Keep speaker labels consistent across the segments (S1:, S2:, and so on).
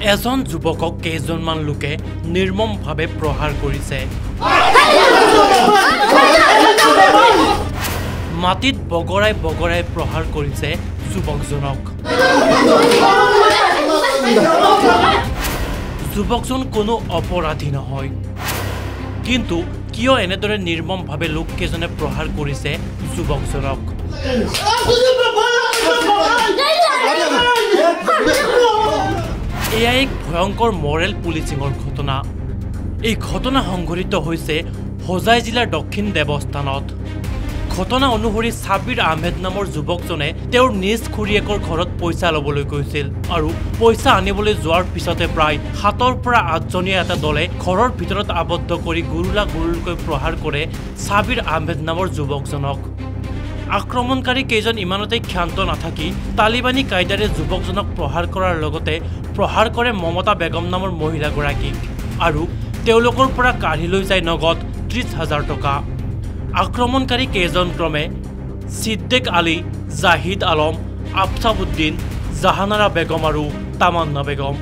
S1: এজন যুৱকক কেইজনমান লোকে নিৰ্মমভাৱে প্ৰহাৰ কৰিছে। মাটিত বগৰাই বগৰাই প্ৰহাৰ কৰিছে যুৱকজনক। যুৱকজন কোনো অপৰাধী নহয়, কিন্তু কিয় এনেদৰে নিৰ্মমভাৱে লোককেইজনে প্ৰহাৰ কৰিছে যুৱকজনক? এয়া এক ভয়ংকৰ মৰেল পুলিচিঙৰ ঘটনা। এই ঘটনা সংঘটিত হৈছে হোজাই জিলাৰ দক্ষিণ দেৱস্থানত। ঘটনা অনুসৰি সাবিৰ আহমেদ নামৰ যুৱকজনে তেওঁৰ নিজ খুৰীয়েকৰ ঘৰত পইচা ল'বলৈ গৈছিল আৰু পইচা আনিবলৈ যোৱাৰ পিছতে প্ৰায় 7ৰ পৰা 8জনীয়া এটা দলে ঘৰৰ ভিতৰত আবদ্ধ কৰি গুৰুলকৈ প্ৰহাৰ কৰে সাবিৰ আহমেদ নামৰ যুৱকজনক। আক্ৰমণকাৰী কেইজন ইমানতে ক্ষান্ত নাথাকি তালিবানী কায়দাৰে যুৱকজনক প্ৰহাৰ কৰাৰ লগতে প্ৰহাৰ কৰে মমতা বেগম নামৰ মহিলাগৰাকীক আৰু তেওঁলোকৰ পৰা কাঢ়ি লৈ যায় নগদ 30,000 টকা। আক্ৰমণকাৰী কেইজন ক্ৰমে সিদ্দিক আলী, জাহিদ আলম, আফতাবুদ্দিন, জাহানাৰা বেগম আৰু তামান্না বেগম।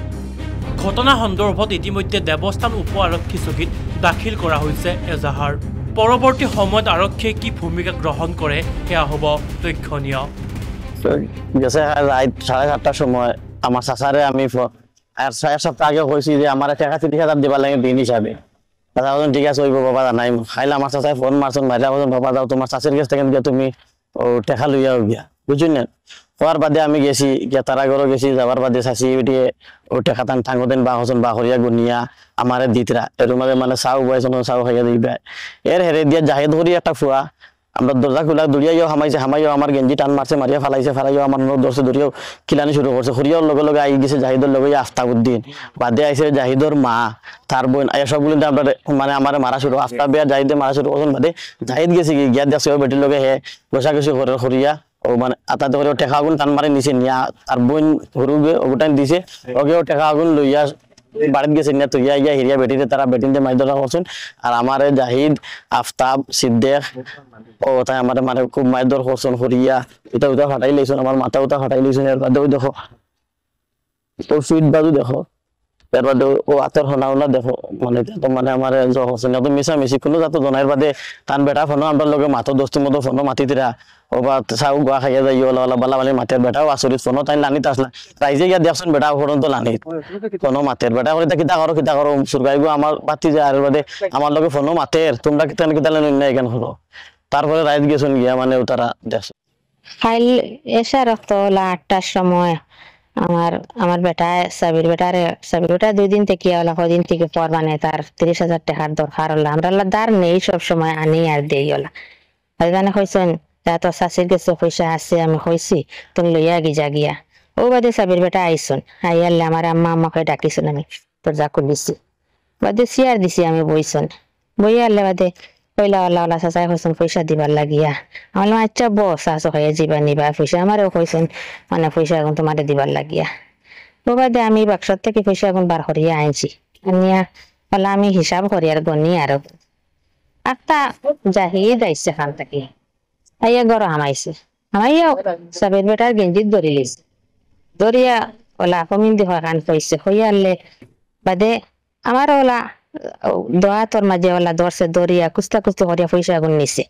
S1: ঘটনা সন্দৰ্ভত ইতিমধ্যে দেৱস্থান উপ আৰক্ষী চকীত দাখিল কৰা হৈছে এজাহাৰ। পৰৱৰ্তী সময়ত আৰক্ষীয়ে কি ভূমিকা গ্ৰহণ কৰে সেয়া হ'ব লক্ষণীয়।
S2: গেছে রাত 7:30টার সময় আমার চাচারে আমি আর 6 সপ্তাহ আগে কইছি যে আমার টাকা 30,000 দিবা লাগে দিন হিসাবে। দাদা বলেন ঠিক আছে, ওই বাবা জানাই খাইলে আমার চাচায় ফোন মারছেন, মাইরা বলেন বাবা যাও তোমার চাষের কাছ থেকে গিয়া তুমি ও টাকা লইয়া গিয়া, বুঝছেন না? হওয়ার বাদে আমি গেছি, গিয়া তারা ঘরও গেছি, যাবার বাদে চাষি উঠিয়ে ও টাকা টান ঠাঙ্গতেন বা হসন বা হরিয়া গুনিয়া আমারে দিতরা এর মাঝে মানে চাও বয়সন চাও খাইয়া দিবে। এর হেরে দিয়া জাহেদ করি একটা ফুয়া আমরা দরজা খোলা দৌড়িয়াইও হামাইও আমার গেঞ্জি টান মারছে, মারিয়া ফালাইও আমার দর্শে দৌড়িয়েও খিলানি শুরু করছে। হরিয়ার লগে লগে আই গেছে জাহিদর লগে আফতাবুদ্দিন, বাদে আইসে জাহিদর মা, তার বোন, সবগুলো মানে আমার মারা শুরু, আফতাব জাহিদে মারা শুরু করছেন। বাদে জাহিদ গেছে কি গিয়া দেখছে বেটির লগে হে গোসাগুছি করে হরিয়া ও মানে আতাতে করে টেকা আগুন টান মারি নিছে নিয়া তার বোন হরুগে ওটাই দিছে, ওকেও টেকা আগুন লইয়া বাড়িতে গেছে নিয়ে তুইয়া গিয়া হিরিয়া বেটিতে তারা বেটিনতে মাই ধরা করছেন। আর আমার জাহিদ, আফতাব, সিদ্দিক ও তাই আমার মানে খুব মাইদর করছেন হরিয়া এটা ওটা ফাটাই লইছেন, আমার মাথা ওটা ফাটাই লইছেন। এর বাদেও দেখো ও সুইট বাজু দেখো, এর বাদে ও আতর হনাওনা দেখো, মানে তো মানে আমার হচ্ছেন এত মিশামিশি কোনো যাতে জনাইর বাদে টান বেটা ফোনো আমরা লগে মাথো দোস্তির মতো ফোনো মাতিতিরা ও বা চাউ গোয়া খাইয়া যাই ওলা ওলা বালা বালি মাতের বেটাও আসরিত ফোনো তাই লানিত আসলা রাইজে গিয়া দেখছেন বেটা ফোন তো লানিত ফোনো মাতের বেটা করে কিতা করো সুরগাই গো আমার বাতি যায়। আর বাদে আমার লগে ফোনো মাতের তোমরা কিতা না এখান হলো। তারপরে রাইত গেছেন গিয়া মানে তারা দেখছে
S3: খাইল এসে রক্ত 8টার সময় আমার বেটা সাবির বেটা 2 দিন থেকে ওলা কদিন থেকে পর মানে তার 30,000 টাকার দরকার হলো। আমরা দার নেই সব সময় আনি আর দেই ওলা ওইখানে কইছেন তো শাশির কাছে পয়সা আছে, আমি কইছি তুমি লইয়া গিয়া ও বাদে সাবির বেটা আইসন আইয়ালে আমার আম্মা আমাকে ডাকিছেন, আমি দরজা খুলিছি বাদে চেয়ার দিছি, আমি বইছন বইয়ালে বাদে পয়লা ওলা চাচাই কইছেন পয়সা দিবার লাগিয়া। আমি আচ্ছা বস আসো খাইয়া যাবা নিবা পয়সা, আমারও কইছেন মানে পয়সা এখন তোমার দিবার লাগিয়া। ও বাদে আমি বাক্সর থেকে পয়সা এখন বার করিয়া আনছি, আনিয়া বলা আমি হিসাব করি আর গনি আরো একটা জাহিদ আইসে খান থেকে আইয়া গড় হামাইছে, হামাইয়া সাবের বেটার গেঞ্জিত ধরি লিছে, ধরিয়া ওলা কমিন দি কান কইছে হইয়ালে বাদে আমার ওলা দোয়া তোর মাঝে ওলা ধরছে ধরিয়া কুস্তা করিয়া পয়সা আগুন নিছে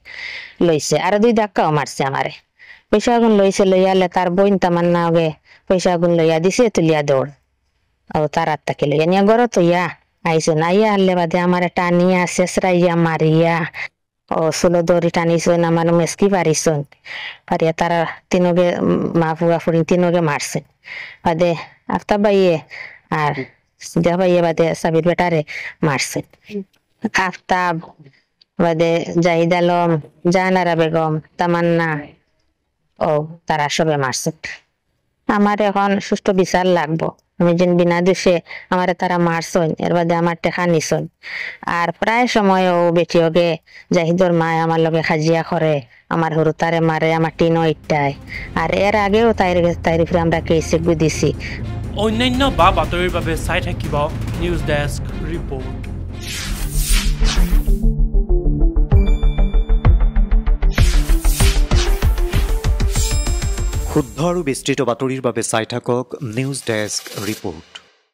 S3: লইছে আর 2 ধাক্কাও মারছে আমারে। পয়সা আগুন লইছে লইয়ালে তার বোন তামান্না ওগে পয়সা আগুন লইয়া দিছে তুলিয়া দৌড় ও তার আত্মাকে লইয়া নিয়া গড় তৈয়া আইসে নাইয়া আনলে বাদে আমার টানিয়া শেষরাইয়া মারিয়া ও সুলো দড়ি টানিছেন, আমার মেসকি পারিছেন পারিয়া তারা তিনগে মা ফুয়া ফুড়ি তিনগে মারছেন। বাদে আফতাব ভাইয়ে আর সিদ্ধা ভাইয়ে বাদে সাবির বেটারে মারছেন। আফতাব বাদে জাহিদ আলম, জাহানারা বেগম, তামান্না ও তারা সবে মারছেন। আমার এখন সুষ্ঠু বিচার লাগবো, আমি যেন বিনা দোষে আমার তারা মারছেন এর বাদে আমার টেকা নিছেন। আর প্রায় সময় ও বেটি ওগে জাহিদর মায় আমার লগে খাজিয়া করে, আমার হরু তারে মারে, আমার টিনও ইটায়। আর এর আগেও তাইর উপরে আমরা কেসে দিছি।
S1: অন্যান্য বা বাতৰিৰ বাবে চাই থাকিব নিউজ ডেস্ক ৰিপৰ্ট।
S4: শুদ্ধ আৰু বিস্তৃত বাতৰিৰ বাবে চাই থাকক নিউজ ডেস্ক ৰিপৰ্ট।